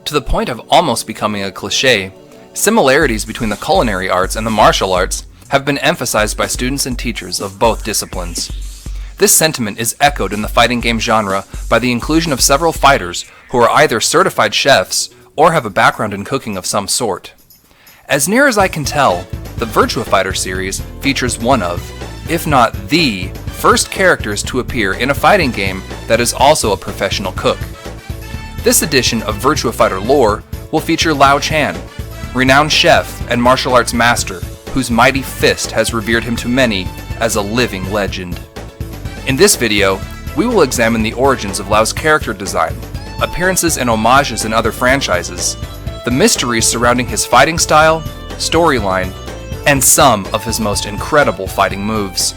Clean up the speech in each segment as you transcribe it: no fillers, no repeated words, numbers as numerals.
To the point of almost becoming a cliché, similarities between the culinary arts and the martial arts have been emphasized by students and teachers of both disciplines. This sentiment is echoed in the fighting game genre by the inclusion of several fighters who are either certified chefs or have a background in cooking of some sort. As near as I can tell, the Virtua Fighter series features one of, if not the, first characters to appear in a fighting game that is also a professional cook. This edition of Virtua Fighter Lore will feature Lau Chan, renowned chef and martial arts master whose mighty fist has revered him to many as a living legend. In this video, we will examine the origins of Lau's character design, appearances and homages in other franchises, the mysteries surrounding his fighting style, storyline, and some of his most incredible fighting moves.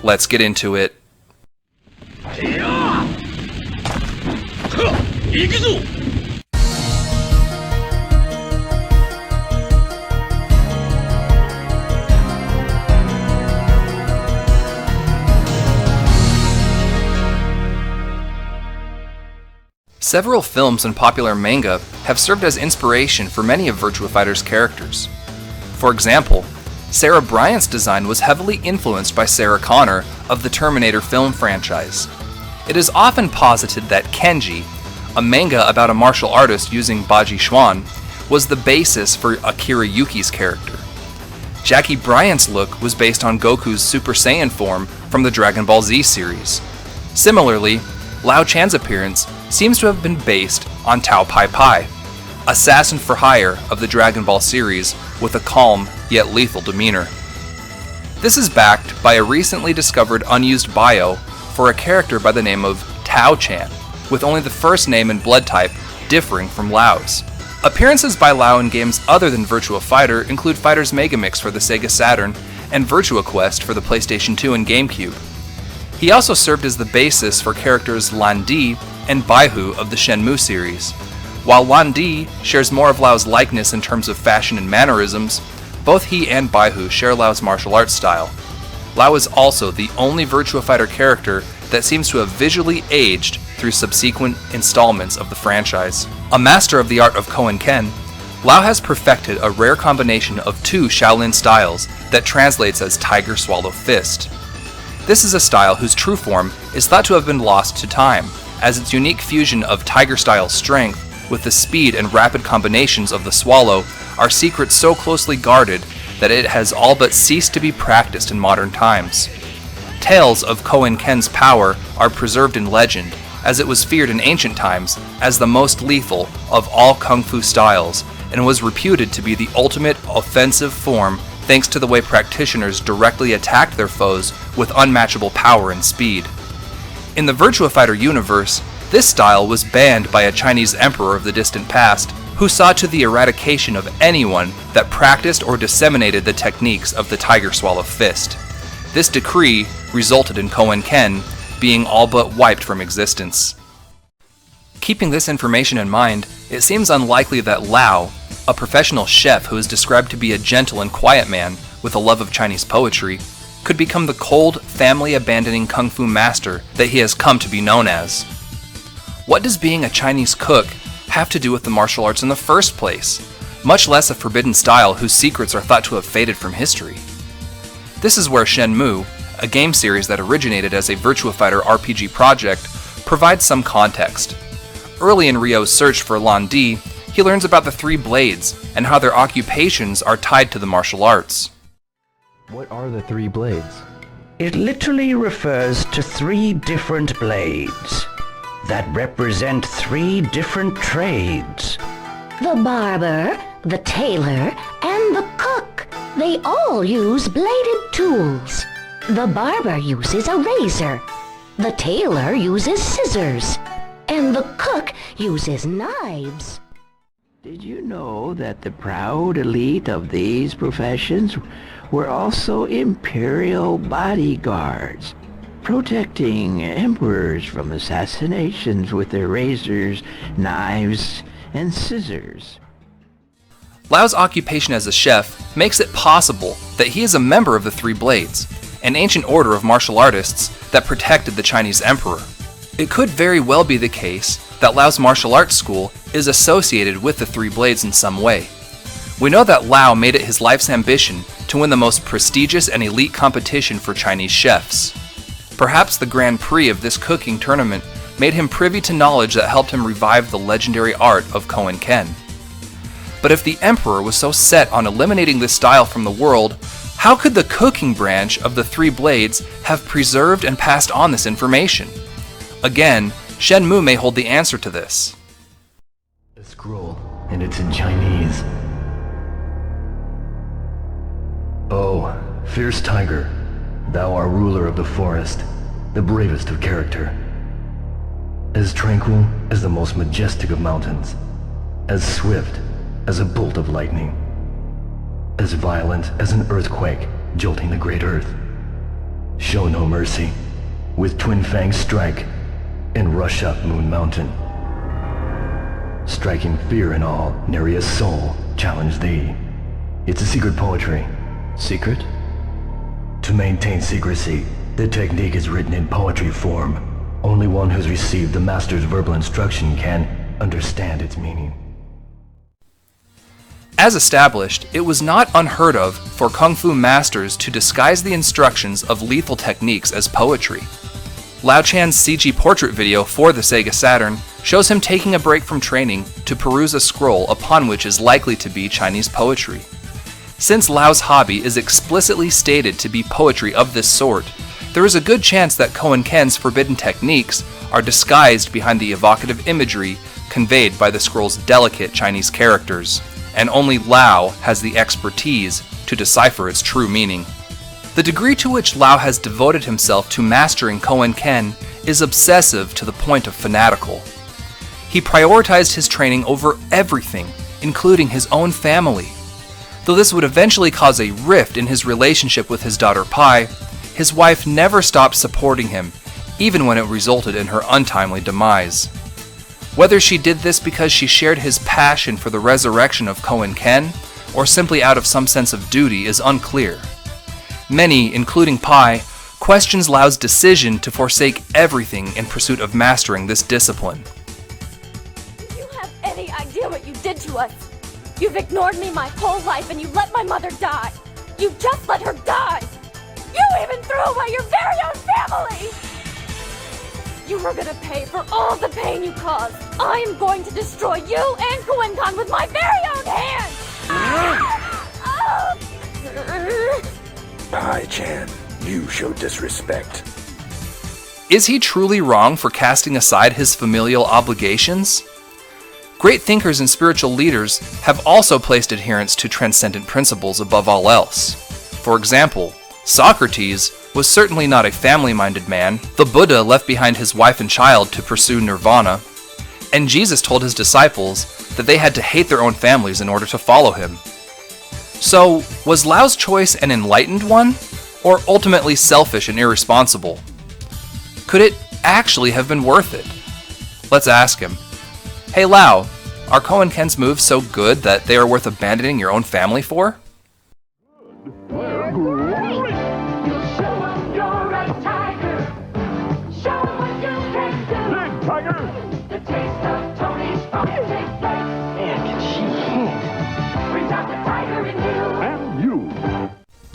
Let's get into it. Several films and popular manga have served as inspiration for many of Virtua Fighter's characters. For example, Sarah Bryant's design was heavily influenced by Sarah Connor of the Terminator film franchise. It is often posited that Kenji, a manga about a martial artist using Baji Chuan, was the basis for Akira Yuki's character. Jackie Bryant's look was based on Goku's Super Saiyan form from the Dragon Ball Z series. Similarly, Lau Chan's appearance seems to have been based on Tao Pai Pai, assassin for hire of the Dragon Ball series with a calm yet lethal demeanor. This is backed by a recently discovered unused bio for a character by the name of Tao Chan, with only the first name and blood type differing from Lau's. Appearances by Lau in games other than Virtua Fighter include Fighter's Megamix for the Sega Saturn and Virtua Quest for the PlayStation 2 and GameCube. He also served as the basis for characters Lan Di and Baihu of the Shenmue series. While Lan Di shares more of Lau's likeness in terms of fashion and mannerisms, both he and Baihu share Lau's martial arts style. Lau is also the only Virtua Fighter character that seems to have visually aged through subsequent installments of the franchise. A master of the art of Koen Ken, Lau has perfected a rare combination of two Shaolin styles that translates as Tiger Swallow Fist. This is a style whose true form is thought to have been lost to time, as its unique fusion of Tiger-style strength with the speed and rapid combinations of the Swallow are secrets so closely guarded that it has all but ceased to be practiced in modern times. Tales of Koen Ken's power are preserved in legend, as it was feared in ancient times as the most lethal of all kung fu styles, and was reputed to be the ultimate offensive form thanks to the way practitioners directly attacked their foes with unmatchable power and speed. In the Virtua Fighter universe, this style was banned by a Chinese emperor of the distant past, who saw to the eradication of anyone that practiced or disseminated the techniques of the Tiger Swallow Fist. This decree resulted in Koen Ken being all but wiped from existence. Keeping this information in mind, it seems unlikely that Lau, a professional chef who is described to be a gentle and quiet man with a love of Chinese poetry, could become the cold, family-abandoning kung fu master that he has come to be known as. What does being a Chinese cook have to do with the martial arts in the first place, much less a forbidden style whose secrets are thought to have faded from history? This is where Shenmue, a game series that originated as a Virtua Fighter RPG project, provides some context. Early in Ryo's search for Lan Di, he learns about the three blades and how their occupations are tied to the martial arts. What are the three blades? It literally refers to three different blades that represent three different trades. The barber, the tailor, and the cook. They all use bladed tools. The barber uses a razor. The tailor uses scissors. And the cook uses knives. Did you know that the proud elite of these professions were also imperial bodyguards, protecting emperors from assassinations with their razors, knives, and scissors? Lau's occupation as a chef makes it possible that he is a member of the Three Blades, an ancient order of martial artists that protected the Chinese emperor. It could very well be the case that Lau's martial arts school is associated with the Three Blades in some way. We know that Lau made it his life's ambition to win the most prestigious and elite competition for Chinese chefs. Perhaps the Grand Prix of this cooking tournament made him privy to knowledge that helped him revive the legendary art of Koen Ken. But if the Emperor was so set on eliminating this style from the world, how could the cooking branch of the Three Blades have preserved and passed on this information? Again, Shenmue may hold the answer to this. A scroll, and it's in Chinese. Oh, fierce tiger, thou art ruler of the forest, the bravest of character. As tranquil as the most majestic of mountains, as swift as a bolt of lightning, as violent as an earthquake jolting the great earth. Show no mercy, with twin fangs strike, and rush up Moon Mountain. Striking fear in all, nary a soul challenge thee. It's a secret poetry. Secret? To maintain secrecy, the technique is written in poetry form. Only one who's received the master's verbal instruction can understand its meaning. As established, it was not unheard of for Kung Fu masters to disguise the instructions of lethal techniques as poetry. Lau Chan's CG portrait video for the Sega Saturn shows him taking a break from training to peruse a scroll upon which is likely to be Chinese poetry. Since Lau's hobby is explicitly stated to be poetry of this sort, there is a good chance that Koen Ken's forbidden techniques are disguised behind the evocative imagery conveyed by the scroll's delicate Chinese characters, and only Lau has the expertise to decipher its true meaning. The degree to which Lau has devoted himself to mastering Koen Ken is obsessive to the point of fanatical. He prioritized his training over everything, including his own family. Though this would eventually cause a rift in his relationship with his daughter Pai, his wife never stopped supporting him, even when it resulted in her untimely demise. Whether she did this because she shared his passion for the resurrection of Koen Ken, or simply out of some sense of duty, is unclear. Many, including Pai, questions Lau's decision to forsake everything in pursuit of mastering this discipline. Do you have any idea what you did to us? You've ignored me my whole life and you let my mother die. You just let her die. You even threw away your very own family. You were gonna pay for all the pain you caused. I am going to destroy you and Koen Kan with my very own hands. Pai Chan, you show disrespect. Is he truly wrong for casting aside his familial obligations? Great thinkers and spiritual leaders have also placed adherence to transcendent principles above all else. For example, Socrates was certainly not a family-minded man. The Buddha left behind his wife and child to pursue nirvana, and Jesus told his disciples that they had to hate their own families in order to follow him. So, was Lau's choice an enlightened one, or ultimately selfish and irresponsible? Could it actually have been worth it? Let's ask him. Hey Lau, are Koen Ken's moves so good that they are worth abandoning your own family for?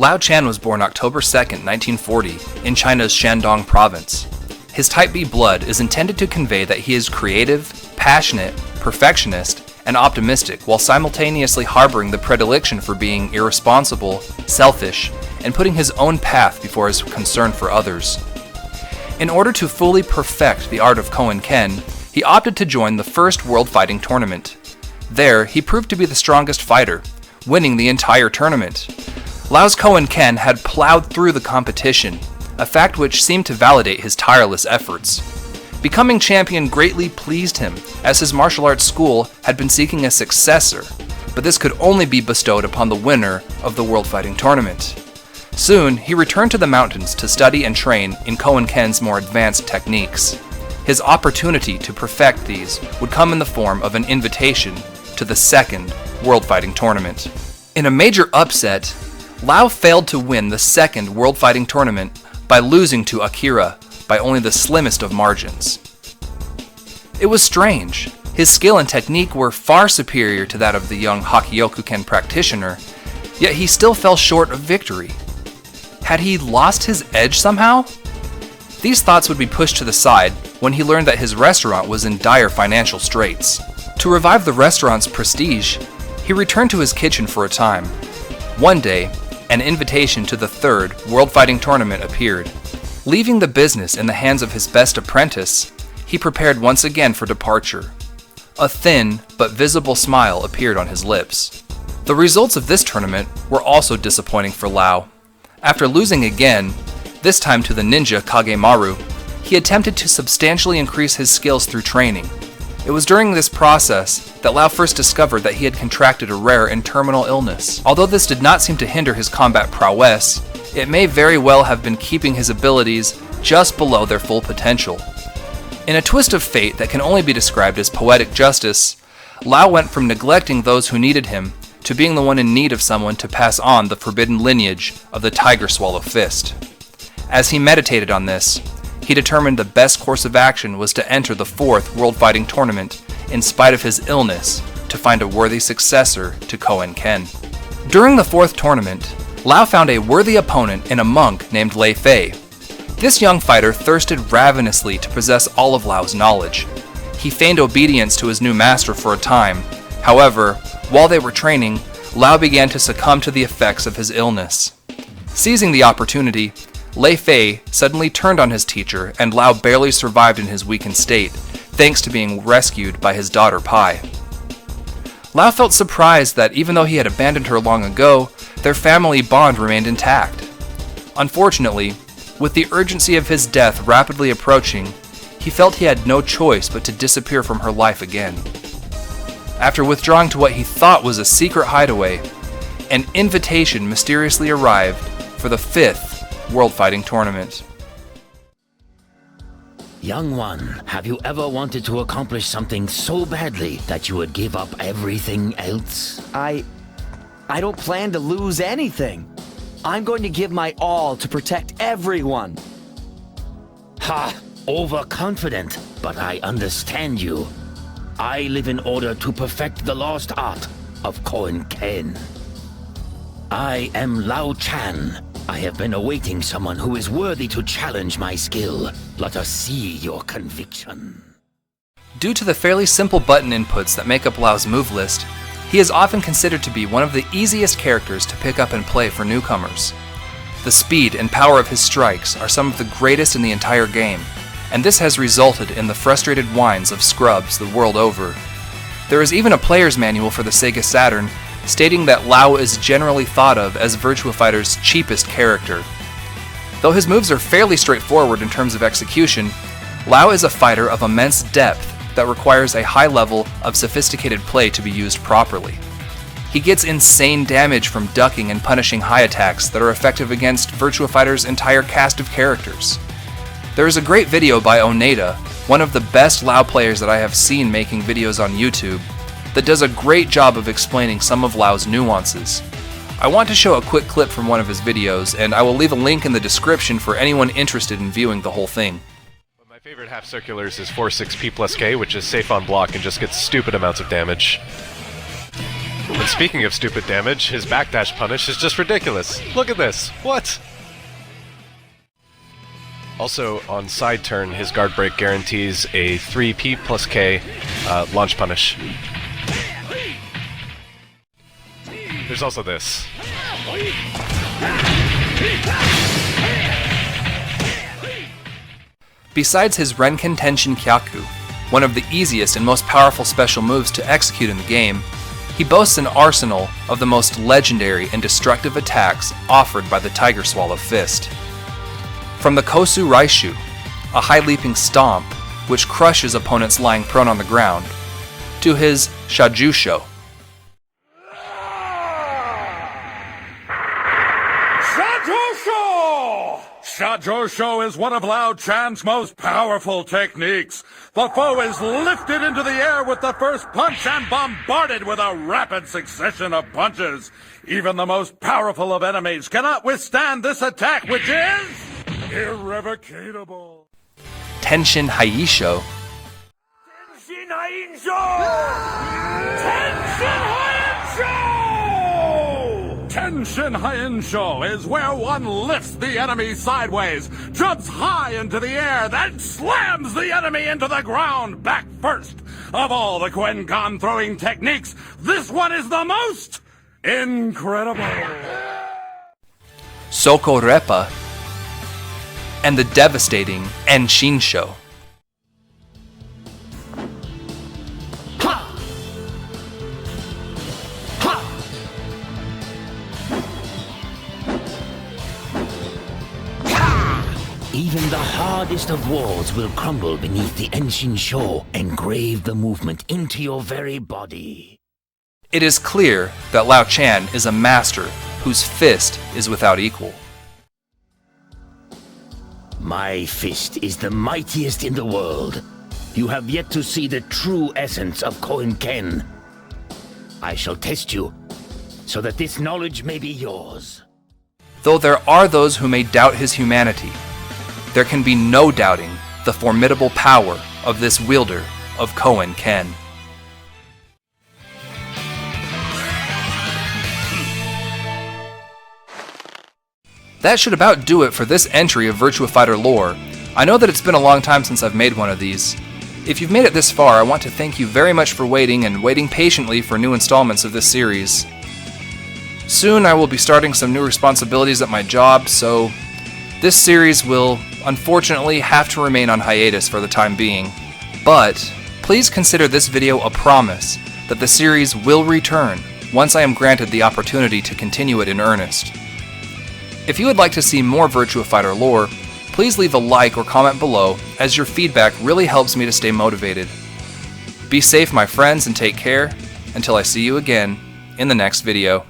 Lau Chan was born October 2nd, 1940, in China's Shandong province. His Type B blood is intended to convey that he is creative, passionate, perfectionist, and optimistic, while simultaneously harboring the predilection for being irresponsible, selfish, and putting his own path before his concern for others. In order to fully perfect the art of Koen Ken, he opted to join the first World Fighting Tournament. There, he proved to be the strongest fighter, winning the entire tournament. Lau's Koen Ken had plowed through the competition, a fact which seemed to validate his tireless efforts. Becoming champion greatly pleased him, as his martial arts school had been seeking a successor, but this could only be bestowed upon the winner of the World Fighting Tournament. Soon, he returned to the mountains to study and train in Koen Ken's more advanced techniques. His opportunity to perfect these would come in the form of an invitation to the second World Fighting Tournament. In a major upset, Lau failed to win the second World Fighting Tournament by losing to Akira by only the slimmest of margins. It was strange. His skill and technique were far superior to that of the young Hakyokuken practitioner, yet he still fell short of victory. Had he lost his edge somehow? These thoughts would be pushed to the side when he learned that his restaurant was in dire financial straits. To revive the restaurant's prestige, he returned to his kitchen for a time. One day, an invitation to the third World Fighting Tournament appeared. Leaving the business in the hands of his best apprentice, he prepared once again for departure. A thin but visible smile appeared on his lips. The results of this tournament were also disappointing for Lau. After losing again, this time to the ninja Kagemaru, he attempted to substantially increase his skills through training. It was during this process that Lau first discovered that he had contracted a rare and terminal illness. Although this did not seem to hinder his combat prowess, it may very well have been keeping his abilities just below their full potential. In a twist of fate that can only be described as poetic justice, Lau went from neglecting those who needed him to being the one in need of someone to pass on the forbidden lineage of the Tiger Swallow Fist. As he meditated on this, he determined the best course of action was to enter the fourth World Fighting Tournament in spite of his illness to find a worthy successor to Koen Ken. During the fourth tournament, Lau found a worthy opponent in a monk named Lei Fei. This young fighter thirsted ravenously to possess all of Lau's knowledge. He feigned obedience to his new master for a time. However, while they were training, Lau began to succumb to the effects of his illness. Seizing the opportunity, Lei Fei suddenly turned on his teacher, and Lau barely survived in his weakened state, thanks to being rescued by his daughter Pai. Lau felt surprised that even though he had abandoned her long ago, their family bond remained intact. Unfortunately, with the urgency of his death rapidly approaching, he felt he had no choice but to disappear from her life again. After withdrawing to what he thought was a secret hideaway, an invitation mysteriously arrived for the fifth World Fighting Tournament. Young one, have you ever wanted to accomplish something so badly that you would give up everything else? I don't plan to lose anything. I'm going to give my all to protect everyone. Ha! Overconfident, but I understand you. I live in order to perfect the lost art of Koen Ken. I am Lau Chan. I have been awaiting someone who is worthy to challenge my skill. Let us see your conviction. Due to the fairly simple button inputs that make up Lau's move list, he is often considered to be one of the easiest characters to pick up and play for newcomers. The speed and power of his strikes are some of the greatest in the entire game, and this has resulted in the frustrated whines of scrubs the world over. There is even a player's manual for the Sega Saturn stating that Lau is generally thought of as Virtua Fighter's cheapest character. Though his moves are fairly straightforward in terms of execution, Lau is a fighter of immense depth that requires a high level of sophisticated play to be used properly. He gets insane damage from ducking and punishing high attacks that are effective against Virtua Fighter's entire cast of characters. There is a great video by Oneida, one of the best Lau players that I have seen making videos on YouTube, that does a great job of explaining some of Lau's nuances. I want to show a quick clip from one of his videos, and I will leave a link in the description for anyone interested in viewing the whole thing. My favorite half circulars is 4-6P plus K, which is safe on block and just gets stupid amounts of damage. And speaking of stupid damage, his backdash punish is just ridiculous. Look at this! What? Also, on side turn, his guard break guarantees a 3P plus K launch punish. There's also this. Besides his Renken Tenshin Kyaku, one of the easiest and most powerful special moves to execute in the game, he boasts an arsenal of the most legendary and destructive attacks offered by the Tiger Swallow Fist. From the Kosu Raishu, a high-leaping stomp which crushes opponents lying prone on the ground, to his Shajusho. Shajosho is one of Lau Chan's most powerful techniques. The foe is lifted into the air with the first punch and bombarded with a rapid succession of punches. Even the most powerful of enemies cannot withstand this attack, which is irrevocable. Tenshin Haisho. Tenshin Hainsho is where one lifts the enemy sideways, jumps high into the air, then slams the enemy into the ground back first. Of all the Quenkan throwing techniques, this one is the most incredible. Sokorepa, and the devastating Enshinsho. Even the hardest of walls will crumble beneath the Enshinsho, engrave the movement into your very body. It is clear that Lau Chan is a master whose fist is without equal. My fist is the mightiest in the world. You have yet to see the true essence of Koen Ken. I shall test you, so that this knowledge may be yours. Though there are those who may doubt his humanity, there can be no doubting the formidable power of this wielder of Koen Ken. That should about do it for this entry of Virtua Fighter Lore. I know that it's been a long time since I've made one of these. If you've made it this far, I want to thank you very much for waiting and waiting patiently for new installments of this series. Soon I will be starting some new responsibilities at my job, so this series will unfortunately have to remain on hiatus for the time being. But please consider this video a promise that the series will return once I am granted the opportunity to continue it in earnest. If you would like to see more Virtua Fighter Lore, please leave a like or comment below, as your feedback really helps me to stay motivated. Be safe, my friends, and take care, until I see you again in the next video.